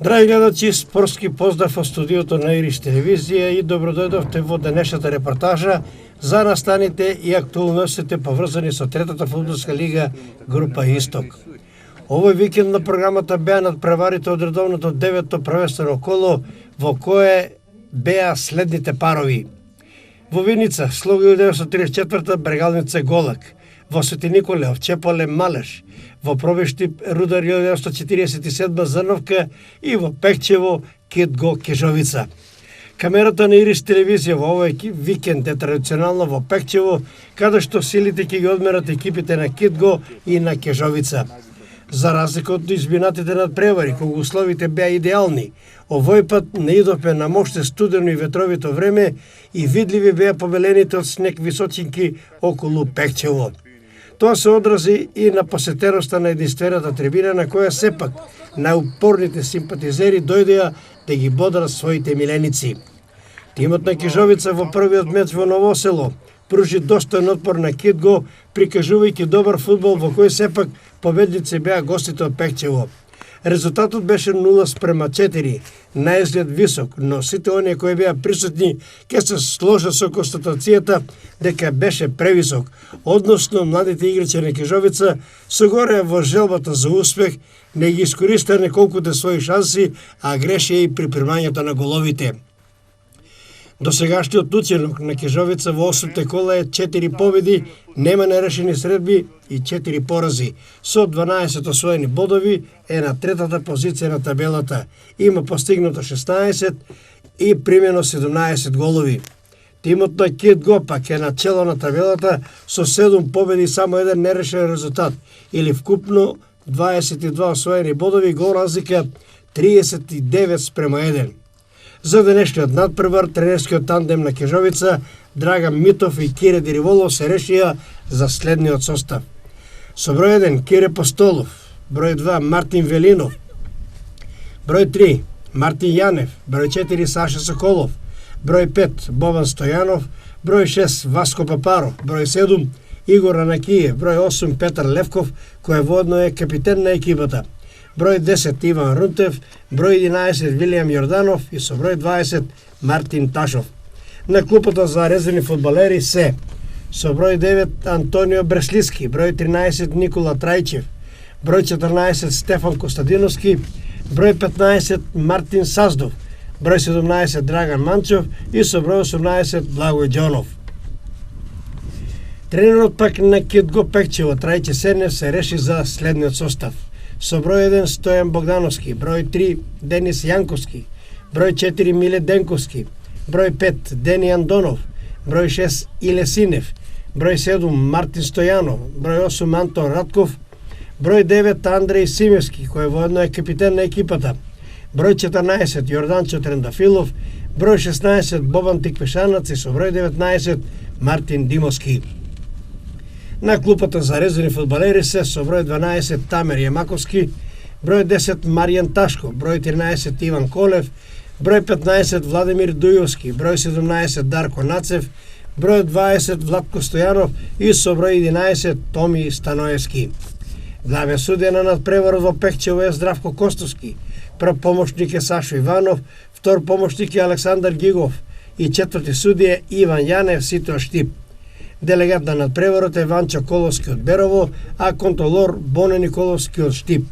Драги гледачи, спортски поздрав од студиото на Ириш телевизија и добродојдовте во денешната репортажа за настаните и актуалностите поврзани со третата фудбалска лига група Исток. Овој викенд на програмата беа надпреварите од редовното 9-то првенствено коло во кое беа следните парови. Во Виница, Слог 1934, Брегалница Голак. Во Свети Николе, Овчеполе Малеш. Во Пробишти, Рудар 1947, Зрновка и во Пекчево, Китго Кежовица. Камерата на Ирис телевизија во овој викенд е традиционално во Пекчево, каде што силите ќе ги одмерат екипите на Китго и на Кежовица. За разлика од избинатите надпревари, кога условите беа идеални, овој пат не идовме на моште студено и ветровито време и видливи беа побелените од снег височинки околу Пекчево. Тоа се одрази и на посетеноста на единствената трибина, на која сепак најупорните симпатизери дојдеа да ги бодрат своите миленици. Тимот на Кежовица во првиот меч во Новосело пружи достоен отпор на Китго, прикажувајќи добар фудбал во кој сепак победници беа гостите од Пекчево. Резултатот беше 0:4, на изглед висок, но сите оние кои беа присутни ќе се сложат со констатацијата дека беше превисок, односно младите играчи на Кежовица се горе во желбата за успех, не ги искористија неколкуте своји шанси, а грешија и при примањето на головите. Досегашниот учинок на Кежовица во 8-те кола е 4 победи, нема нерешени средби и 4 порази. Со 12 освоени бодови е на третата позиција на табелата. Има постигнато 16 и примено 17 голови. Тимот на Китго пак е на чело на табелата со 7 победи и само еден нерешен резултат, или вкупно 22 освоени бодови, гол разлика 39:1. За денешниот надпревар, тренерскиот тандем на Кежовица, Драган Митов и Кире Дириволов се решија за следниот состав. Со број 1 Кире Постолов, број 2 Мартин Велинов, број 3 Мартин Јанев, број 4 Саша Соколов, број 5 Бован Стојанов, број 6 Васко Папаров, број 7 Игор Анакиев, број 8 Петар Левков, кој воедно е капитен на екипата, број 10 Иван Рунтев, број 11 Вилијам Јорданов и со број 20 Мартин Ташов. На клупата за резервни фудбалери се со број 9 Антонио Бреслиски, број 13 Никола Трајчев, број 14 Стефан Костадиновски, број 15 Мартин Саздов, број 17 Драган Манчев и со број 18 Благој Џонов. Тренерот пак на Китго Пекчево Трајче Сернев се реши за следниот состав. Со број 1 Стојан Богдановски, број 3 Денис Јанковски, број 4 Миле Денковски, број 5 Дени Андонов, број 6 Иле Синев, број 7 Мартин Стојанов, број 8 Антон Ратков, број 9 Андреј Симевски, кој воедно е капитен на екипата, број 14 Јорданчо Трендафилов, број 16 Бобан Тикпешанац и со број 19 Мартин Димовски. На клупата за резервни фудбалери се со број 12 Тамер Јемаковски, број 10 Маријан Ташко, број 13 Иван Колев, број 15 Владимир Дујовски, број 17 Дарко Нацев, број 20 Владко Стојанов и со број 11 Томи Станоевски. Главен судија на надпреварот во Пекчево е Здравко Костовски, прв помошник е Сашо Иванов, втор помошник е Александар Гигов и четврти судија е Иван Јанев Сито Штип. Делегат на надпреварот е Ванчо Коловски од Берово, а контролор Боне Николовски од Штип.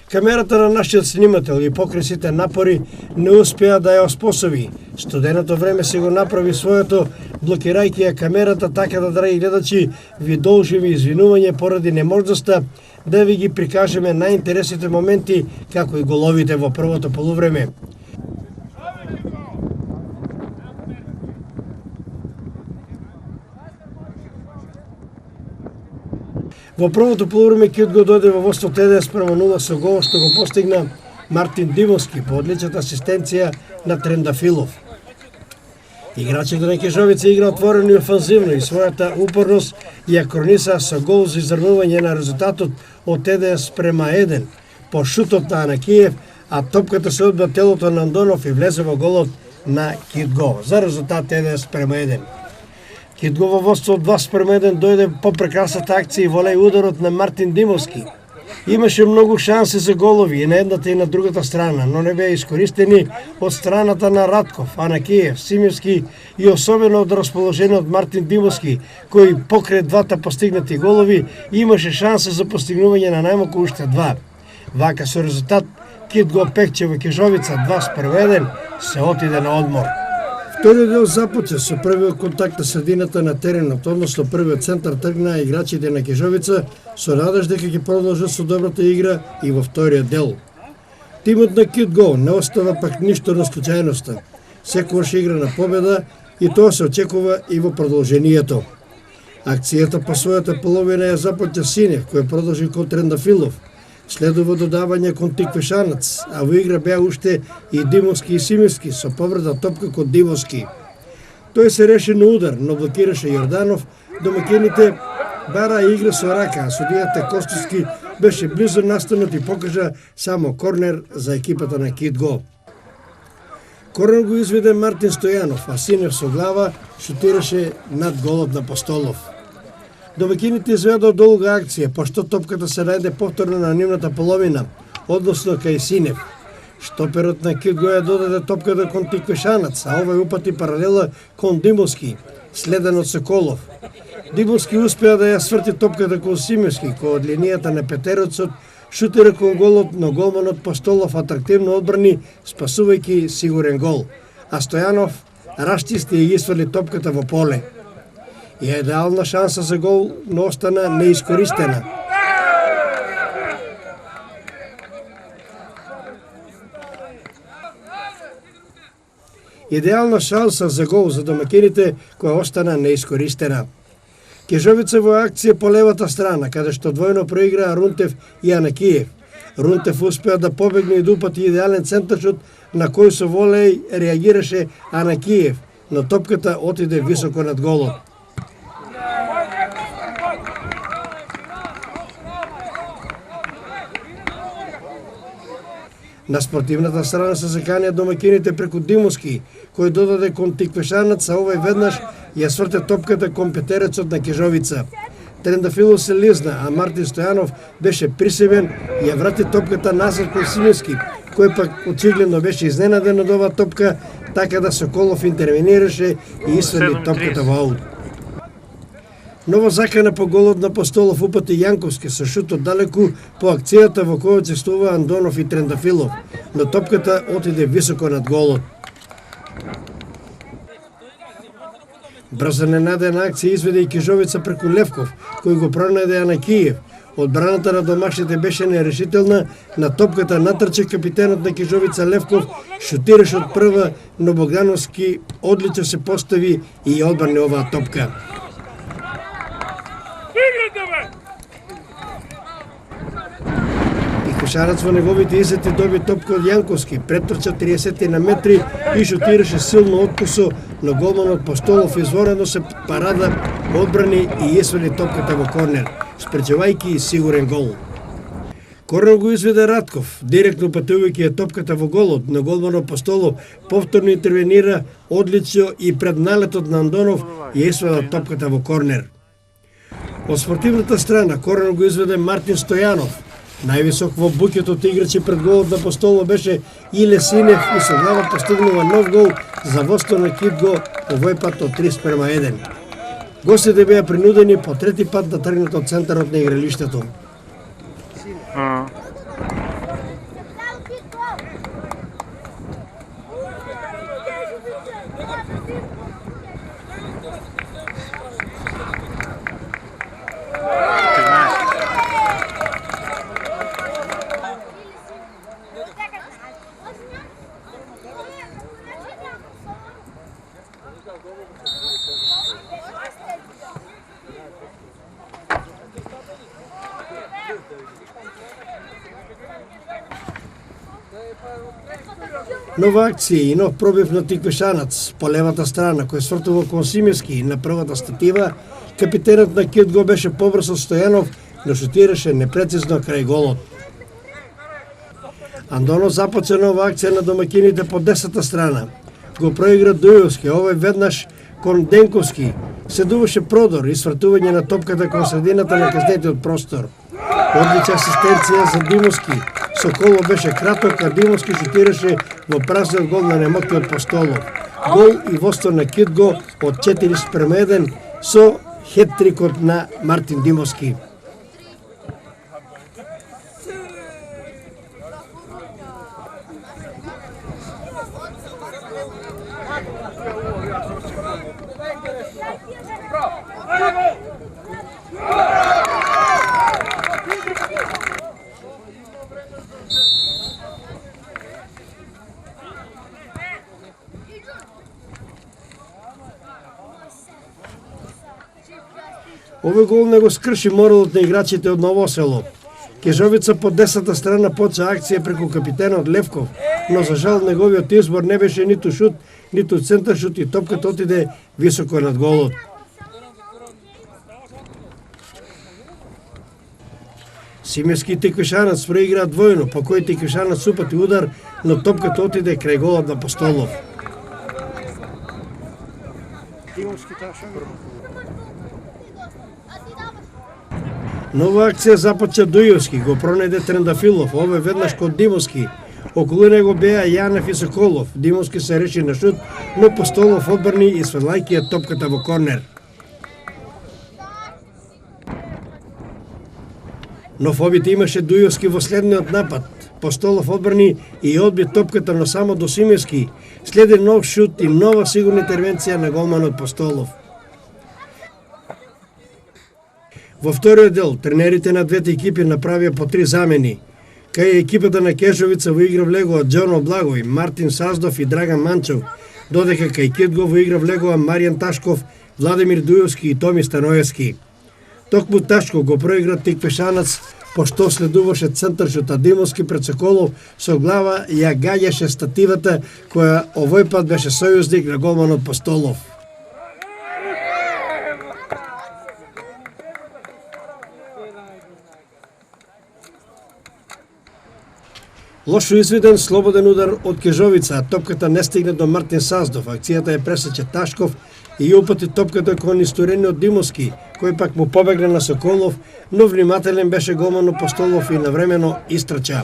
Камерата на нашиот снимател и покрај сите напори не успеа да ја оспособи. Студеното време си го направи своето, блокирајќи ја камерата, така да, драги гледачи, ви должиме извинување поради неможноста да ви ги прикажеме најинтересните моменти, како и головите во првото полувреме. Во првото полувреме Китго дојде во водство 1:0 со гол што го постигна Мартин Димовски по одличната асистенција на Трендафилов. Играчите на Кежовица игра отворено и офанзивно и својата упорност ја крониса со гол за изравнување на резултатот од 1:1 по шутот на Анакиев, а топката се одбива телото на Андонов и влезе во голот на Китго за резултат 1:1. Китго во водство од 2:1 дојде по прекрасната акција и волеј ударот на Мартин Димовски. Имаше многу шанси за голови и на едната и на другата страна, но не беа искористени од страната на Ратков, Анакиев, Симевски и особено од расположениот Мартин Димовски, кој покрај двата постигнати голови имаше шанса за постигнување на најмалку уште два. Вака со резултат Кит Го Пекчево Кежовица 2:1 се отиде на одмор. Вториот дел започна со првиот контакт на средината на теренот, односно првиот центар тргнаа играчите на Кежовица со надеж дека ќе продолжат со добрата игра и во вториот дел. Тимот на Кит Го не остава пак ништо на случајноста. Секогаш игра на победа и тоа се очекува и во продолжението. Акцијата по својата половина ја започна Синев, кој продолжи кон Трендафилов. Следува додавање кон Тиквешанац, а во игра беа уште и Димовски и Симевски со повреда топка кон Димовски. Тој се реши на удар, но блокираше Јорданов. Домакините бара игра со рака, а судијата Костовски беше близо настанот и покажа само корнер за екипата на Кит Го. Корнер го изведе Мартин Стојанов, а Синев со глава шутираше над голот на Постолов. Домакините изведоа долга акција, пошто топката се најде повторно на нивната половина, односно кај Синев. Шстоперот на Кит Го ја додаде топката кон Тиквешанац, а овој упати паралела кон Димовски, следен од Соколов. Димовски успеа да ја сврти топката кон Симевски, кој од линијата на петероцот шутира кон голот, но голманот Постолов атрактивно одбрани, спасувајќи сигурен гол. А Стојанов расчисти и исфрли топката во поле. И идеална шанса за гол, но остана неискористена. Идеална шанса за гол за домакините која остана неискористена. Кежовица во акција по левата страна, каде што двојно проиграа Рунтев и Анакиев. Рунтев успеа да побегне и да упати идеален центаршот, на кој со волеј реагираше Анакиев, но топката отиде високо над голот. На спортивната страна се заканија домакините преку Димовски, кој додаде кон Тиквешанац, а овој веднаш ја сврте топката кон петерецот на Кежовица. Трендафилов се лизна, а Мартин Стојанов беше присебен и ја врати топката назад кон Симевски, кој пак очигледно беше изненаден од оваа топка, така да Соколов интервенираше и исфрли топката во аут. Нова закана по голот на Постолов упати Јанковски со шутот далеку по акцијата во која учествува Андонов и Трендафилов, но топката отиде високо над голот. Брза ненадена акција изведе и Кежовица преку Левков, кој го пронајде Анакиев. Одбраната на домашните беше нерешителна, на топката натрче капитенот на Кежовица Левков, шутираше од прва, но Богдановски одлично се постави и ја одбрани оваа топка. Кошарац во неговите изети доби топка од Јанковски, претрча 30 на метри и шутираше силно откусо, но голманот Постолов изворено се парада, одбрани и исвели топката во корнер, спречевајќи сигурен гол. Корнер го изведе Ратков, директно патувајќи ја топката во голот, но голманот Постолов повторно интервенира одлично и пред налетот на Андонов ја исвела топката во корнер. Од спортивната страна корнер го изведе Мартин Стојанов. Највисок во букетот играчи пред голот на Постолов беше Иле Синев и со глава постигнува нов гол за водство на Кит Го, овој пат од 3:1. Гостите беа принудени по трети пат да тргнат од центарот на игралиштето. Нова акција и нов пробив на Тиквешанац по левата страна, кој свртува кон Симевски на првата статива. Капитенот на Кит Го беше побрз од Стојанов, но шутираше непрецизно крај голот. Андонов започна нова акција на домакините по десната страна. Го проигра Дујовски, овој веднаш кон Денковски. Се дуваше продор и свртување на топката кон средината на казнетиот простор. Одлична асистенција за Димовски. Соколов беше краток, а Димовски шутираше во празен гол на немактиот Постолов. Гол и водство на Кидго од 4:1 со хет-трикот на Мартин Димовски. Овој гол не го скрши моралот на играчите од Ново Село. Кежовица по десната страна почна акција преку капитенот Левков, но за жал неговиот избор не беше ниту шут, ниту центар шут и топката отиде високо над голот. Симески и Теквишанец проигра двојно, по кој Теквишанец упати удар, но топката отиде крај голот на Постолов. Нова акција започна Дујовски, го пронајде Трендафилов, овој веднаш кон Димовски. Околу него беа Јанев и Соколов. Димовски се реши на шут, но Постолов одбрани и свелајќи ја топката во корнер. Но фобите имаше Дујовски во следниот напад. Постолов одбрани и одби топката, но само до Симески. Следи нов шут и нова сигурна интервенција на голманот Постолов. Во вториот дел, тренерите на двете екипи направија по 3 замени. Кај екипата на Кежовица во игра влегува Џоно Благој, Мартин Саздов и Драган Манчев, додека кај Кидго во игра влегува Маријан Ташков, Владимир Дујовски и Томи Станоевски. Токму Ташков го проигра Теквишанец, пошто следуваше центаршот, а Димовски пред Соколов со глава ја гаѓаше стативата која овој пат беше сојузник на голманот Постолов. Лошо изведен слободен удар од Кежовица, а топката не стигна до Мартин Саздов. Акцијата ја пресече Ташков и упати топката кон истурениот Димовски, кој пак му побегна на Соколов, но внимателен беше голманот Постолов и навремено истрча.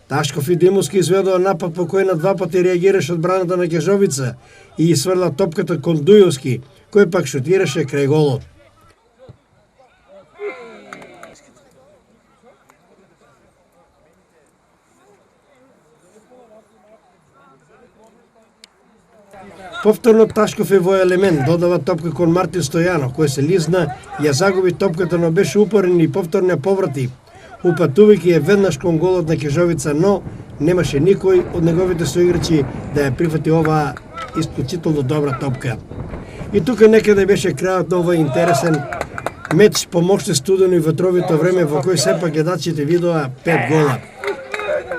Ташков и Димовски изведоа напад по кој на 2 пати реагираше одбраната на Кежовица и сврла топката кон Дујовски, кој пак шутираше крај голот. Повторно Ташков е во елемент, додава топка кон Мартин Стојанов, кој се лизна, ја загуби топката, но беше упорен и повторно ја поврати, упатувајќи ја веднаш кон голот на Кежовица, но немаше никој од неговите соиграчи да ја прифати оваа исклучително добра топка. И тука некаде беше крајот на овој интересен меч по моште студено и ветровито време во кој сепак гледачите видоа 5 гола.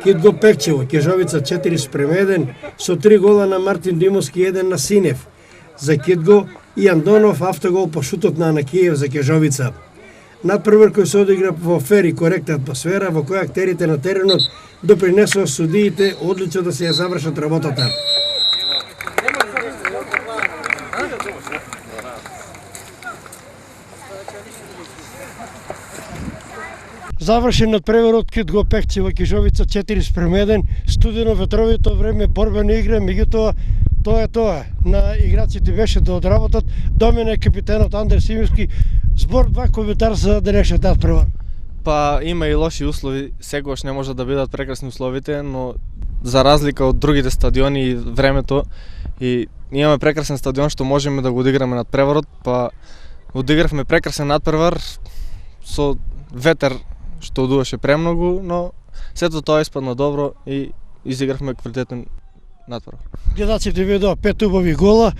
Кидго Пекчево, Кежовица 4:1 со 3 гола на Мартин Димовски и 1 на Синев за Кидго и Андонов автогол по шутот на Анакиев за Кежовица. Надпревар кој се одигра во фер и коректна атмосфера во која актерите на теренот допринесоа судиите одлично да се ја завршат работата. Завршен надпреварот Кидго Пекчево, Кежовица 4:1, студено ветровито време, борбена игра, меѓутоа тоа на играците беше да одработат. До мене капитенот Андер Симевски. Збор 2 коментар за денешниот надпревар. Па има и лоши услови, секогаш не може да бидат прекрасни условите, но за разлика од другите стадиони и времето, и имаме прекрасен стадион што можеме да го одиграме надпреварот, па одигравме прекрасен надпревар со ветер што дуваше премногу, но сето тоа испадна добро и изигравме квалитетен надпревар. Гледачите видоа 5 убави гола,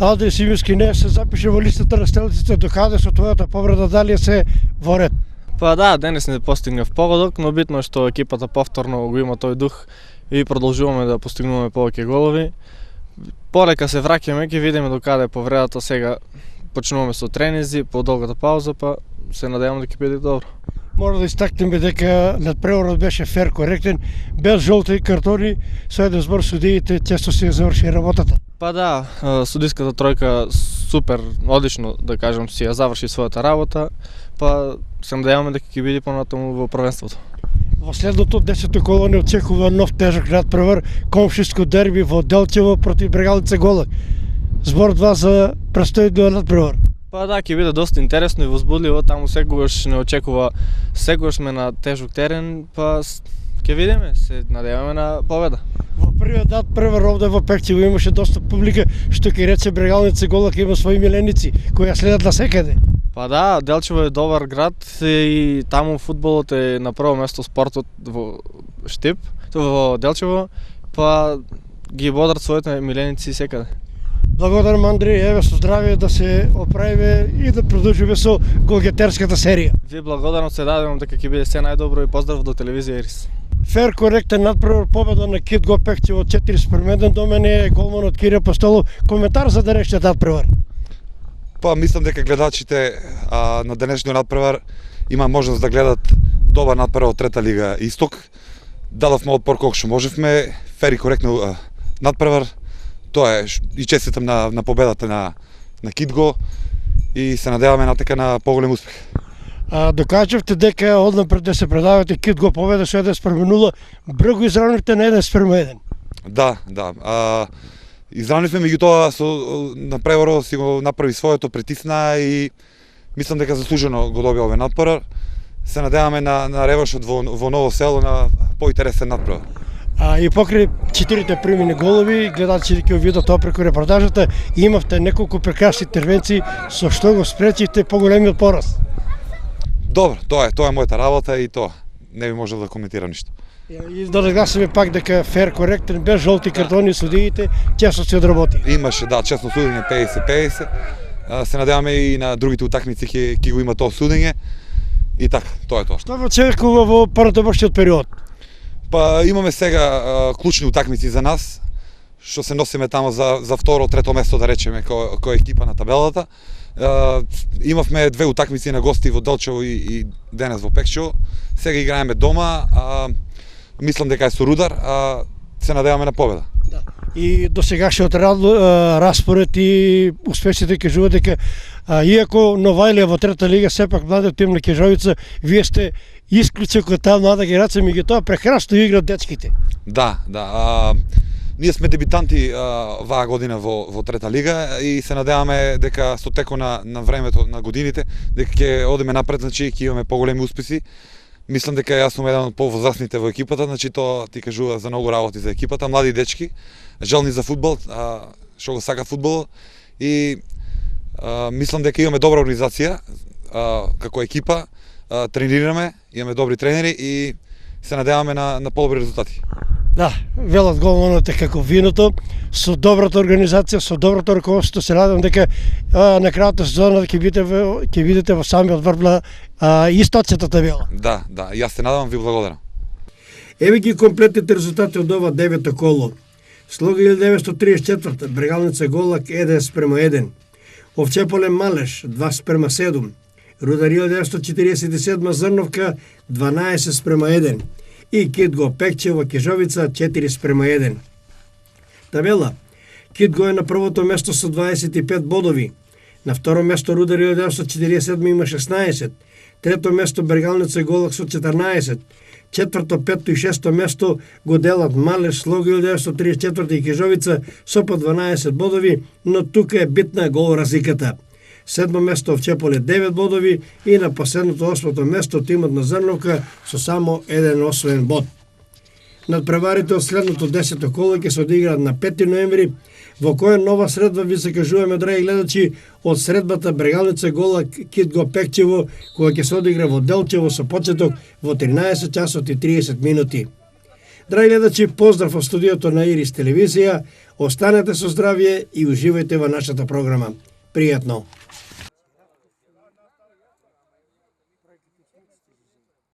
Андер Симевски не се запише во листата на стрелците, докаде со твојата повреда, дали се во ред? Па да, денес не постигнав погодок, но битно е што екипата повторно го има тој дух и продолжуваме да постигнуваме повеќе голови. Полека се враќаме, ќе видиме докаде е повредата, сега почнуваме со тренинзи, по долгата пауза, па се надевам да ќе биде добро. Мора да истакнеме дека надпреварот беше фер, коректен, без жолти картони, со еден збор судиите често си заврши работата. Па да, судиската тројка супер, одлично да кажам си ја заврши својата работа, па се надеваме дека ќе биде понатаму во првенството. Во следното 10-то коло не очекува нов тежок надпревар, комшиско дерби во Делчево против Брегалница Голак. Збор 2 за престојниот надпревар. Па да, ќе биде доста интересно и возбудливо, таму секогаш не очекува, секогаш сме на тежок терен, па ќе видиме, се надеваме на победа. Во првиот надпревар овде во Пекчево имаше доста публика, што ќе рече Брегалница Голак има своји миленици кои ја следат насекаде. Па да, Делчево е добар град и таму фудбалот е на прво место, спортот во Штип, во Делчево, па ги бодрат своите миленици секаде. Благодарам, Андри, еве со здравје да се оправиме и да продолжиме со голгетерската серија. Ви благодарам, се надевам дека ќе биде се најдобро и поздрав до телевизија Ирис. Фер, коректен надпревар, победа на Кит Го Пекчево 4-1. До мене е голманот Кире Апостолов. Коментар за денешниот надпревар. Па мислам дека гледачите на денешниот надпревар има можност да гледат добар надпревар од трета лига Исток. Дадовме отпор колку што можевме, фер и коректно надпревар. Тоа е и честитам на победата на Китго и се надеваме на поголем успех. Докажавте дека однапред да се предавате Китго победа со 1-0, брзо изравнивте на 1-1. Да. Изравнивме, меѓутоа со надпреварот си го направи своето, притисна и мислам дека заслужено го добија овој надпревар. Се надеваме на реваншот во Ново Село на поинтересен надпревар. И покрај 4 примени голови, гледачите ќе видат тоа преку репортажата, имавте неколку прекрасни интервенции, со што го спречивте поголемиот пораз. Добро, тоа е мојата работа и тоа. Не би можел да коментирам ништо. И да разгласиме пак дека фер, коректен, без жолти картони судиите, честно се одработи. Имаше, да, честно судење 50-50. Се надеваме и на другите утакмици ќе го има тоа судење. И така, тоа е тоа. Што го очекува во понатамошниот период? Па имаме сега клучни утакмици за нас, што се носиме тамо за второ, трето место, да речеме, кој екипа на табелата. Имавме 2 утакмици на гости во Делчево и денес во Пекчево. Сега играеме дома, мислам дека е со Рудар, се надеваме на победа. Да. И до сегашниот распоред и успесите кажува дека иако Новајлија во трета лига, сепак младиот тим на Кежовица, вие сте исклучок од таа млада генерација, меѓутоа прекрасно играат дечките. Да. Ние сме дебитанти ваа година во трета лига и се надеваме дека со теко на времето, на годините, дека ќе одиме напред, значи ќе имаме поголеми успеси. Мислам дека јас сум еден од повозрастните во екипата, значи тоа ти кажува за многу работи за екипата, млади дечки, желни за фудбал, што го сакат фудбал и мислам дека имаме добра организација како екипа, тренираме, имаме добри тренери и се надеваме на подобри резултати. Да, велат голманот е како виното, со добрата организација, со доброто раководство, се надам дека на крајната сезона ќе видите во самиот врв на источната табела. Да, јас се надевам, ви благодарам. Еве ги комплетните резултати од ова 9-то коло. Слога 1934, Брегалница Голак 1-1. Овчеполен Малеш 2-7. Рудар 1947 Зрновка 12-1. И Китго Пекчево Кежовица 4-1. Табела. Китго е на првото место со 25 бодови. На второ место Рудар 1947 има 16. Трето место Брегалница Голак со 14. Четврто, петто и шесто место го делат Малеш, Слога 1934 и Кежовица со по 12 бодови, но тука е битна гол разликата. Седмо место Овчеполе 9 бодови и на последното 8-то место тимот на Зрновка со само еден освоен бод. Надпреварите од следното 10-то коло ќе се одиграат на 5 ноември, во која нова средба ви се кажуваме, драги гледачи, од средбата Брегалница Голак Китго Пекчево, која ќе се одигра во Делчево со почеток во 13 часот и 30 минути. Драги гледачи, поздрав од студиото на Ирис телевизија, останете со здравје и уживајте во нашата програма. Пријатно!